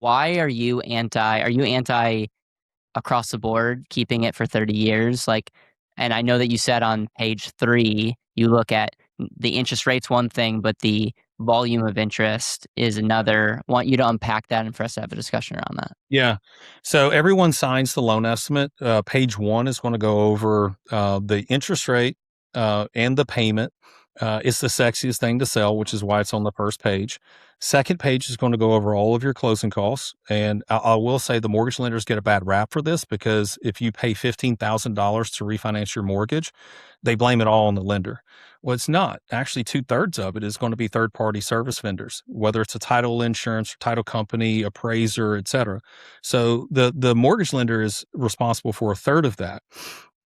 why are you anti across the board, keeping it for 30 years? Like, and I know that you said on page 3, you look at the interest rate's one thing, but the volume of interest is another. Want you to unpack that and for us to have a discussion around that. Yeah. So everyone signs the loan estimate. Page one is going to go over the interest rate and the payment. It's the sexiest thing to sell, which is why it's on the first page. Second page is going to go over all of your closing costs. And I will say the mortgage lenders get a bad rap for this because if you pay $15,000 to refinance your mortgage, they blame it all on the lender. Well, it's not. Actually, two-thirds of it is going to be third-party service vendors, whether it's a title insurance, title company, appraiser, et cetera. So the mortgage lender is responsible for a third of that.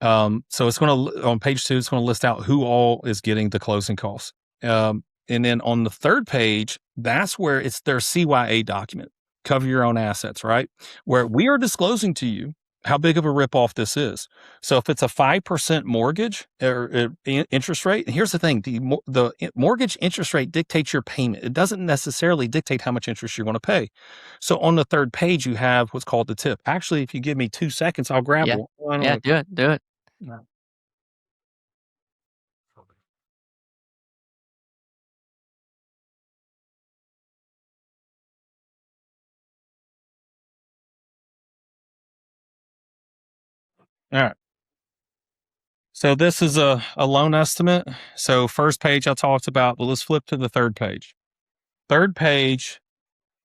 So it's going to on page 2, it's going to list out who all is getting the closing costs. And then on the third page, that's where it's their CYA document, cover your own assets, right? Where we are disclosing to you how big of a ripoff this is. So if it's a 5% mortgage or interest rate, and here's the thing, the mortgage interest rate dictates your payment. It doesn't necessarily dictate how much interest you're going to pay. So on the third page, you have what's called the tip. Actually, if you give me 2 seconds, I'll grab Yeah. one. Yeah. Do it. Do it. All right. So this is a loan estimate. So first page I talked about, but let's flip to the third page. Third page,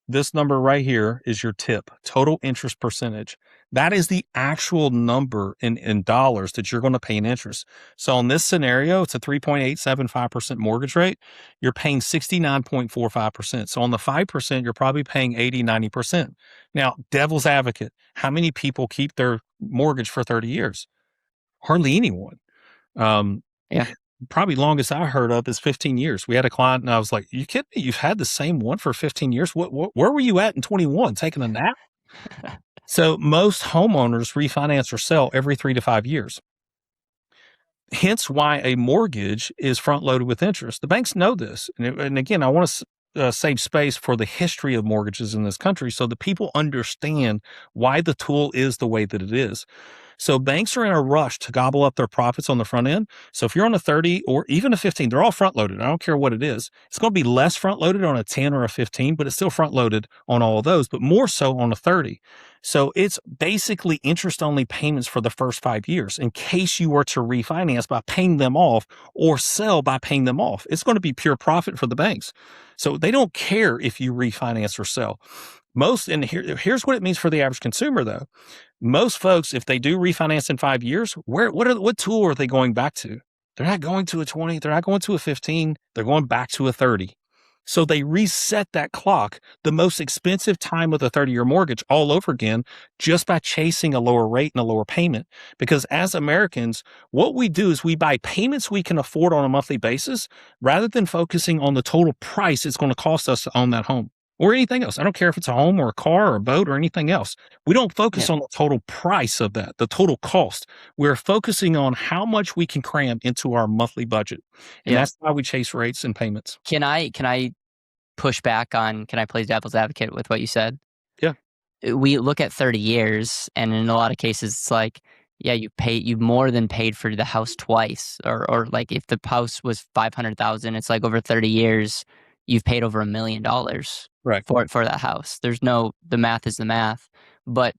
this number right here is your tip, total interest percentage. That is the actual number in dollars that you're going to pay in interest. So in this scenario, it's a 3.875% mortgage rate. You're paying 69.45%. So on the 5%, you're probably paying 80, 90%. Now, devil's advocate, how many people keep their mortgage for 30 years? Hardly anyone. Um, Yeah. Probably longest I heard of is 15 years. We had a client and I was like, you kidding me? You've had the same one for 15 years. Where were you at in 21? Taking a nap? So most homeowners refinance or sell every 3 to 5 years. Hence why a mortgage is front loaded with interest. The banks know this. And again, I want to save space for the history of mortgages in this country so that people understand why the tool is the way that it is. So banks are in a rush to gobble up their profits on the front end. So if you're on a 30 or even a 15, they're all front loaded. I don't care what it is. It's going to be less front loaded on a 10 or a 15, but it's still front loaded on all of those, but more so on a 30. So it's basically interest only payments for the first 5 years in case you were to refinance by paying them off or sell by paying them off. It's going to be pure profit for the banks. So they don't care if you refinance or sell. Here's what it means for the average consumer though. Most folks, if they do refinance in 5 years, what tool are they going back to? They're not going to a 20, they're not going to a 15, they're going back to a 30. So they reset that clock, the most expensive time of the 30-year mortgage all over again, just by chasing a lower rate and a lower payment. Because as Americans, what we do is we buy payments we can afford on a monthly basis rather than focusing on the total price it's going to cost us to own that home or anything else. I don't care if it's a home or a car or a boat or anything else. We don't focus Yeah. on the total price of that, the total cost. We're focusing on how much we can cram into our monthly budget. And Yeah. that's why we chase rates and payments. Can I push back on, can I play devil's advocate with what you said? Yeah. We look at 30 years, and in a lot of cases, it's like, yeah, you more than paid for the house twice, or like if the house was 500,000, it's like over 30 years, you've paid over $1 million Right. for that house. The math is the math, but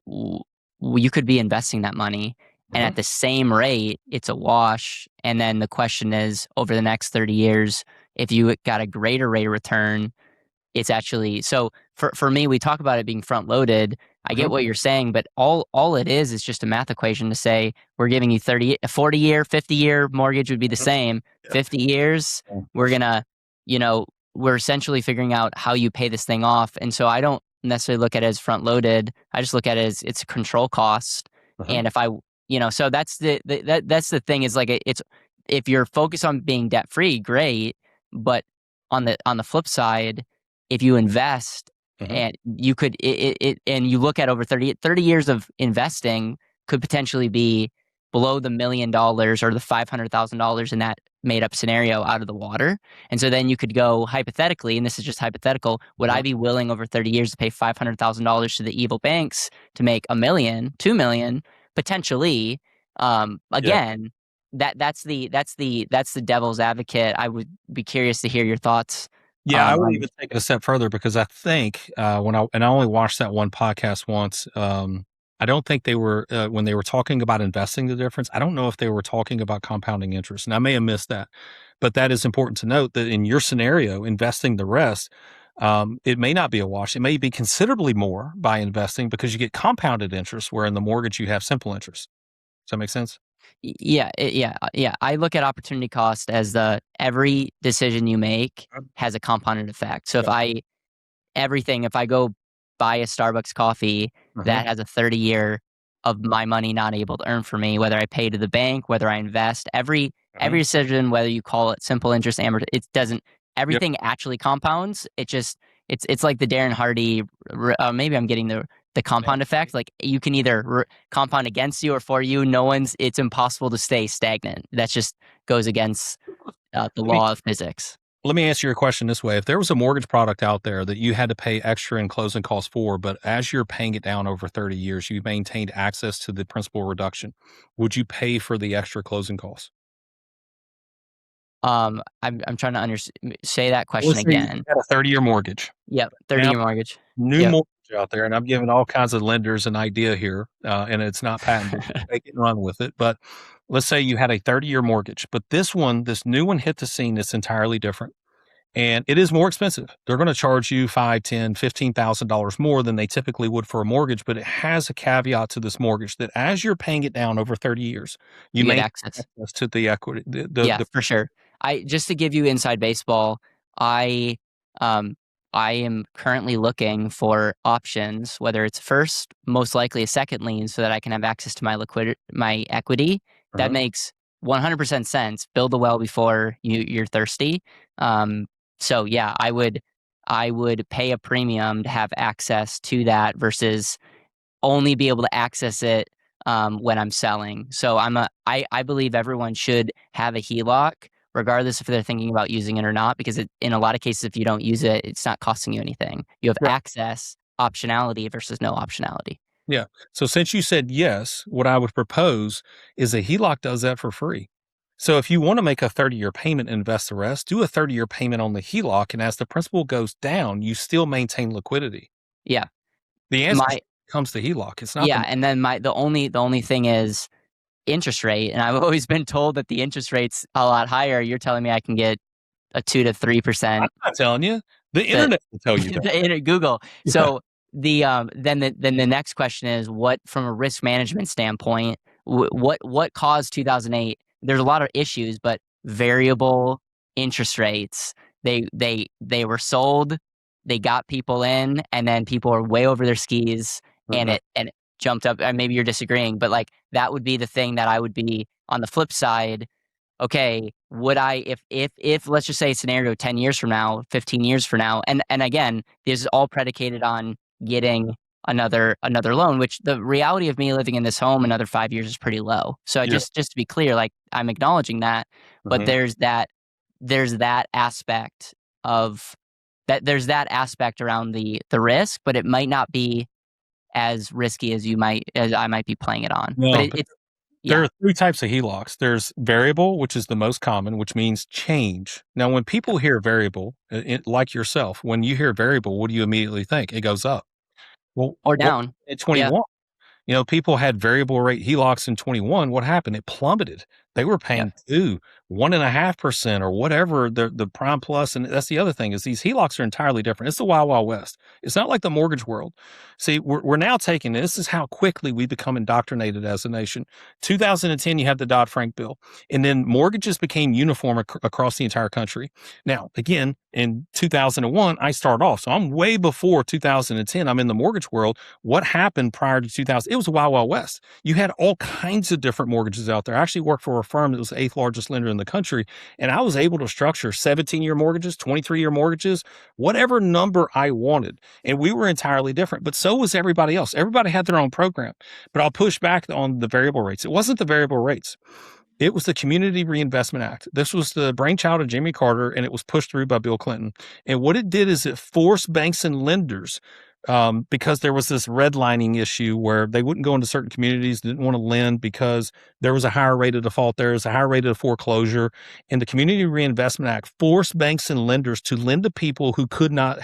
w- you could be investing that money, and Uh-huh. at the same rate, it's a wash. And then the question is, over the next 30 years, if you got a greater rate of return, it's actually, so for me, we talk about it being front loaded. I Uh-huh. get what you're saying, but all it is just a math equation to say we're giving you a 40-year, 50-year mortgage would be the Uh-huh. same. Yeah. 50 years, Yeah. we're gonna, we're essentially figuring out how you pay this thing off. And so I don't necessarily look at it as front loaded. I just look at it as it's a control cost. Uh-huh. And if so that's that's the thing, is like it's, if you're focused on being debt free, great. But on the flip side, if you invest, Uh-huh. and you could and you look at over 30 years of investing, could potentially be blow the $1 million or the $500,000 in that made up scenario out of the water. And so then you could go hypothetically, and this is just hypothetical, would I be willing over 30 years to pay $500,000 to the evil banks to make a million, 2 million, potentially? Yeah. Again, that's the devil's advocate. I would be curious to hear your thoughts. Yeah, I would On even take it a step further because I think, I only watched that one podcast once, I don't think they were, when they were talking about investing the difference, I don't know if they were talking about compounding interest, and I may have missed that. But that is important to note that in your scenario, investing the rest, it may not be a wash. It may be considerably more by investing because you get compounded interest, where in the mortgage you have simple interest. Does that make sense? yeah. I look at opportunity cost as the every decision you make has a compounded effect. So Yeah. if I go buy a Starbucks coffee, Mhm. that has a 30-year of my money not able to earn for me, whether I pay to the bank, whether I invest, every Mhm. decision, whether you call it simple interest, it doesn't, Yep. everything actually compounds. It's like the Darren Hardy, maybe I'm getting the compound effect. Like you can either compound against you or for you. It's impossible to stay stagnant. That just goes against the Let me law of physics. let me answer your question this way. If there was a mortgage product out there that you had to pay extra in closing costs for, but as you're paying it down over 30 years, you maintained access to the principal reduction, would you pay for the extra closing costs? I'm trying to say that question Let's say you again. had a 30-year mortgage. Yep, Now, 30-year mortgage. new Yep. mortgage out there, and I'm giving all kinds of lenders an idea here, and it's not patented. Take it and run with it. But let's say you had a 30-year mortgage, but this new one hit the scene that's entirely different. And it is more expensive. They're gonna charge you 5, 10, $15,000 more than they typically would for a mortgage, but it has a caveat to this mortgage that as you're paying it down over 30 years, you You get may access. have access to the equity, Yeah, the for sure. I just to give you inside baseball, I um I am currently looking for options, whether it's first, most likely a second lien, so that I can have access to my equity. That uh-huh, makes 100% sense. Build the well before you're thirsty. Um, so yeah, I would pay a premium to have access to that versus only be able to access it when I'm selling. So I believe everyone should have a HELOC, regardless if they're thinking about using it or not, because in a lot of cases, if you don't use it, it's not costing you anything. You have right, access optionality versus no optionality. yeah. So since you said yes, what I would propose is a HELOC does that for free. So if you wanna make a 30-year payment and invest the rest, do a 30-year payment on the HELOC, and as the principal goes down, you still maintain liquidity. Yeah, The answer my comes to HELOC. It's not yeah, the and then the only thing is interest rate, and I've always been told that the interest rate's a lot higher. You're telling me I can get a 2 to 3% I'm not telling you. The the internet will tell you that. Google. Yeah. So then the next question is, what from a risk management standpoint, what caused 2008? There's a lot of issues, but variable interest rates. They were sold, they got people in, and then people are way over their skis, and Uh-uh. it jumped up. And maybe you're disagreeing, but like that would be the thing that I would be on the flip side. Okay, would I if let's just say scenario 10 years from now, 15 years from now, and again, this is all predicated on getting another loan, which the reality of me living in this home another 5 years is pretty low. So I Yeah. just to be clear, like I'm acknowledging that, but Mhm. there's that aspect of there's that aspect around the risk, but it might not be as risky as I might be playing it on. But No, it's there yeah, are 3 types of HELOCs. There's variable, which is the most common, which means change. Now, when people hear variable, like yourself, when you hear variable, what do you immediately think? It goes up. Well, or what down. at Yeah, 21? People had variable rate HELOCs in 21. What happened? It plummeted. They were yeah. paying 2, 1.5% or whatever the prime plus. And that's the other thing is these HELOCs are entirely different. It's the wild, wild west. It's not like the mortgage world. See, we're now taking this is how quickly we become indoctrinated as a nation. 2010, you had the Dodd-Frank bill, and then mortgages became uniform across the entire country. Now, again, in 2001, I started off. So I'm way before 2010. I'm in the mortgage world. What happened prior to 2000? It was a wild, wild west. You had all kinds of different mortgages out there. I actually worked for a firm that was the eighth largest lender in the country. And I was able to structure 17-year mortgages, 23-year mortgages, whatever number I wanted. And we were entirely different, but so was everybody else. Everybody had their own program. But I'll push back on the variable rates. It wasn't the variable rates. It was the Community Reinvestment Act. This was the brainchild of Jimmy Carter, and it was pushed through by Bill Clinton. And what it did is it forced banks and lenders, because there was this redlining issue where they wouldn't go into certain communities, didn't want to lend because there was a higher rate of default, there was a higher rate of foreclosure. And the Community Reinvestment Act forced banks and lenders to lend to people who could not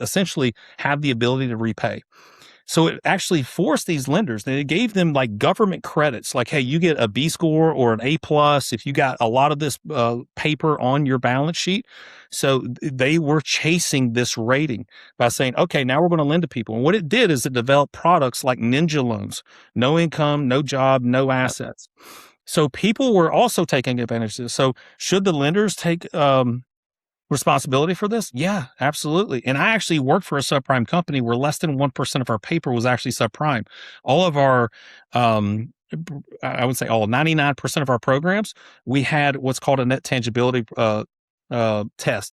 essentially have the ability to repay. So it actually forced these lenders, and it gave them like government credits, like, hey, you get a B score or an A plus if you got a lot of this paper on your balance sheet. So they were chasing this rating by saying, okay, now we're going to lend to people. And what it did is it developed products like ninja loans, no income, no job, no Yep. assets. So people were also taking advantage of this. So should the lenders take responsibility for this? Yeah, absolutely. And I actually worked for a subprime company where less than 1% of our paper was actually subprime. All of our, I would say all 99% of our programs, we had what's called a net tangibility test.